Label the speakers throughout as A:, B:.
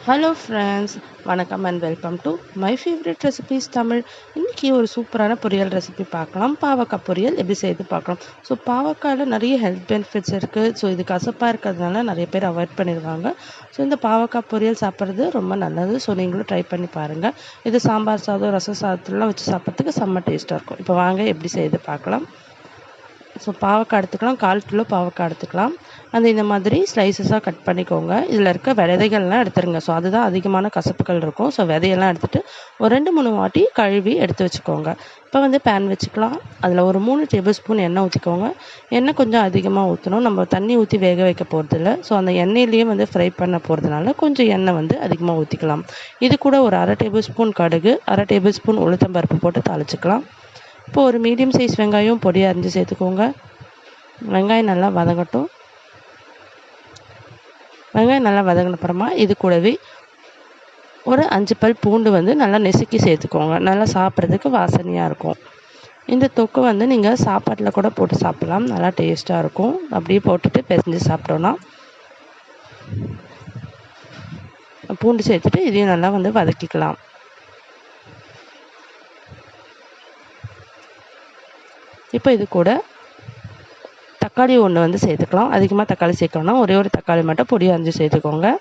A: Hello friends, வணக்கம் and welcome to my favourite recipes Tamil. இன்றைக்கி ஒரு சூப்பரான பொரியல் ரெசிபி பார்க்கலாம். பாவக்காய் பொரியல் எப்படி செய்து பார்க்கலாம். ஸோ பாவக்காயில் நிறைய ஹெல்த் பெனிஃபிட்ஸ் இருக்குது. ஸோ இது கசப்பாக இருக்கிறதுனால நிறைய பேர் அவாய்ட் பண்ணிடுவாங்க. ஸோ இந்த பாவக்காய் பொரியல் சாப்பிட்றது ரொம்ப நல்லது. ஸோ நீங்களும் ட்ரை பண்ணி பாருங்கள். இது சாம்பார் சாதம், ரசம் சாதத்துலாம் வச்சு சாப்பிட்றதுக்கு செம்ம டேஸ்ட்டாக இருக்கும். இப்போ வாங்க எப்படி செய்து பார்க்கலாம். ஸோ பாவக்காய் எடுத்துக்கலாம், 1/4 கிலோ பாவக்காய் எடுத்துக்கலாம். இந்த மாதிரி ஸ்லைசஸாக கட் பண்ணிக்கோங்க. இதில் இருக்க விதைகள்லாம் எடுத்துருங்க. ஸோ அதுதான் அதிகமான கசப்புகள் இருக்கும். ஸோ விதையெல்லாம் எடுத்துகிட்டு ஒரு 2-3 வாட்டி கழுவி எடுத்து வச்சுக்கோங்க. இப்போ பேன் வச்சுக்கலாம். அதில் ஒரு 3 டேபிள் ஸ்பூன் எண்ணெய் ஊற்றிக்கோங்க. எண்ணெய் கொஞ்சம் அதிகமாக ஊற்றணும். நம்ம தண்ணி ஊற்றி வேக வைக்க போகிறதில்ல. ஸோ அந்த எண்ணெயிலேயே ஃப்ரை பண்ண போகிறதுனால கொஞ்சம் எண்ணெய் அதிகமாக ஊற்றிக்கலாம். இது கூட ஒரு 1/2 டேபிள் ஸ்பூன் கடுகு, 1/2 டேபிள் ஸ்பூன் உளுத்தம்பருப்பு போட்டு தாளிச்சிக்கலாம். இப்போ ஒரு மீடியம் சைஸ் வெங்காயம் பொடியாக அரிஞ்சு சேர்த்துக்கோங்க. வெங்காயம் நல்லா வதங்கட்டும். வெங்காயம் நல்லா வதங்கின அப்புறமா இது கூடவே ஒரு 5 பல் பூண்டு நல்லா நெசுக்கி சேர்த்துக்கோங்க. நல்லா சாப்பிட்றதுக்கு வாசனையாக இருக்கும். இந்த தொக்கு நீங்கள் சாப்பாட்டில் கூட போட்டு சாப்பிட்லாம். நல்லா டேஸ்ட்டாக இருக்கும். அப்படியே போட்டுட்டு பிசைஞ்சு சாப்பிட்டோன்னா. பூண்டு சேர்த்துட்டு இதையும் நல்லா வதக்கிக்கலாம். இப்போ இது கூட தக்காளி ஒன்று சேர்த்துக்கலாம். அதிகமாக தக்காளி சேர்க்கணும்னா ஒரே ஒரு தக்காளி மட்டும் பொடியாக அரிஞ்சு சேர்த்துக்கோங்க.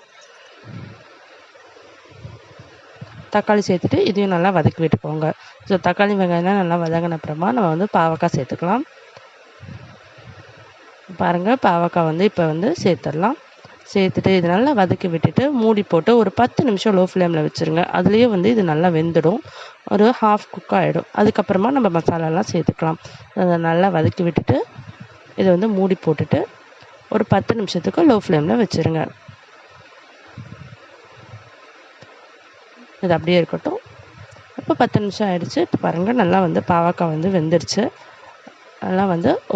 A: தக்காளி சேர்த்துட்டு இதையும் நல்லா வதக்கி விட்டுக்கோங்க. ஸோ தக்காளி வெங்காயம்லாம் நல்லா வதங்கின அப்புறமா நம்ம பாவக்காய் சேர்த்துக்கலாம். பாருங்கள், பாவக்காய் இப்போ சேர்த்துடலாம். சேர்த்துட்டு இது நல்லா வதக்கி விட்டுட்டு மூடி போட்டு ஒரு 10 நிமிஷம் லோ ஃப்ளேமில் வச்சுருங்க. அதுலேயே இது நல்லா வெந்துடும். ஒரு ஹாஃப் குக் ஆகிடும். அதுக்கப்புறமா நம்ம மசாலாலாம் சேர்த்துக்கலாம். அதை நல்லா வதக்கி விட்டுட்டு இதை மூடி போட்டுட்டு ஒரு 10 நிமிஷத்துக்கு லோ ஃப்ளேமில் வச்சுருங்க. இது அப்படியே இருக்கட்டும். இப்போ 10 நிமிஷம் ஆகிடுச்சு. இப்போ பாருங்கள், நல்லா பாவக்காய் வெந்துடுச்சு. நல்லா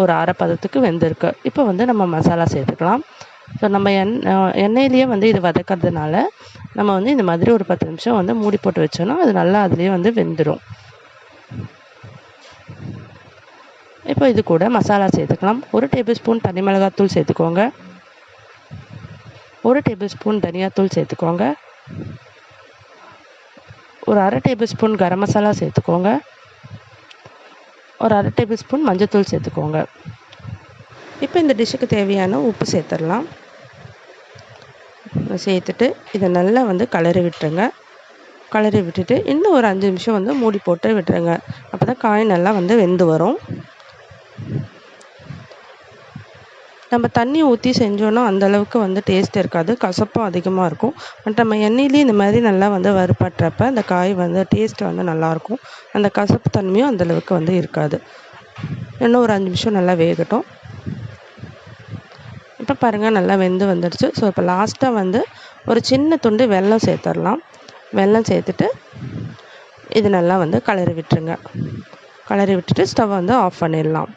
A: ஒரு அரை பதத்துக்கு வெந்திருக்கு. இப்போ நம்ம மசாலா சேர்த்துக்கலாம். ஸோ நம்ம எண்ணெயிலேயே இது வதக்கிறதுனால நம்ம இந்த மாதிரி ஒரு 10 நிமிஷம் மூடி போட்டு வச்சோன்னா அது நல்லா அதுலேயே வெந்துடும். இப்போ இது கூட மசாலா சேர்த்துக்கலாம். 1 டேபிள் ஸ்பூன் தனி மிளகாத்தூள் சேர்த்துக்கோங்க. 1 டேபிள் ஸ்பூன் தனியாத்தூள் சேர்த்துக்கோங்க. ஒரு 1/2 டேபிள் ஸ்பூன் கரம் மசாலா சேர்த்துக்கோங்க. ஒரு 1/2 டேபிள் ஸ்பூன் மஞ்சத்தூள் சேர்த்துக்கோங்க. இப்போ இந்த டிஷ்ஷுக்கு தேவையான உப்பு சேர்த்துடலாம். சேர்த்துட்டு இதை நல்லா கிளறி விட்டுருங்க. கிளறி விட்டுட்டு இன்னும் ஒரு 5 நிமிஷம் மூடி போட்டு விட்டுருங்க. அப்போ தான் காய் நல்லா வெந்து வரும். நம்ம தண்ணி ஊற்றி செஞ்சோன்னா அந்தளவுக்கு டேஸ்ட் இருக்காது. கசப்பும் அதிகமாக இருக்கும். பட் நம்ம எண்ணெயிலேயே இந்த மாதிரி நல்லா வறுபட்டுறப்ப அந்த காய் டேஸ்ட் நல்லாயிருக்கும். அந்த கசப்பு தன்மையும் அந்தளவுக்கு இருக்காது. இன்னும் ஒரு 5 நிமிஷம் நல்லா வேகட்டும். இப்போ பாருங்கள், நல்லா வெந்து வந்துடுச்சு. ஸோ இப்போ லாஸ்ட்டாக ஒரு சின்ன துண்டு வெல்லம் சேர்த்துடலாம். வெல்லம் சேர்த்துட்டு இது நல்லா கிளறி விட்டுருங்க. கிளறி விட்டுட்டு ஸ்டவ் ஆஃப் பண்ணிடலாம்.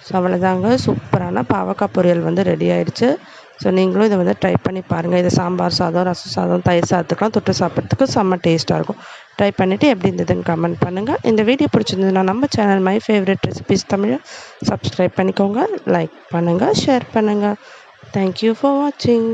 A: ஸோ அவ்வளோதாங்க, சூப்பரான பாவக்காய் பொரியல் ரெடி ஆகிடுச்சு. ஸோ நீங்களும் இதை ட்ரை பண்ணி பாருங்கள். இது சாம்பார் சாதம், ரசம் சாதம், தயிர் சாதத்துக்கெலாம் தொட்டு சாப்பிட்றதுக்கு செம்ம டேஸ்ட்டாக இருக்கும். ட்ரை பண்ணிவிட்டு எப்படி இருந்ததுன்னு கமெண்ட் பண்ணுங்கள். இந்த வீடியோ பிடிச்சிருந்ததுன்னா நம்ம சேனல் மை ஃபேவரட் ரெசிபீஸ் தமிழை சப்ஸ்கிரைப் பண்ணிக்கோங்க. லைக் பண்ணுங்கள், ஷேர் பண்ணுங்கள். தேங்க்யூ ஃபார் வாட்சிங்.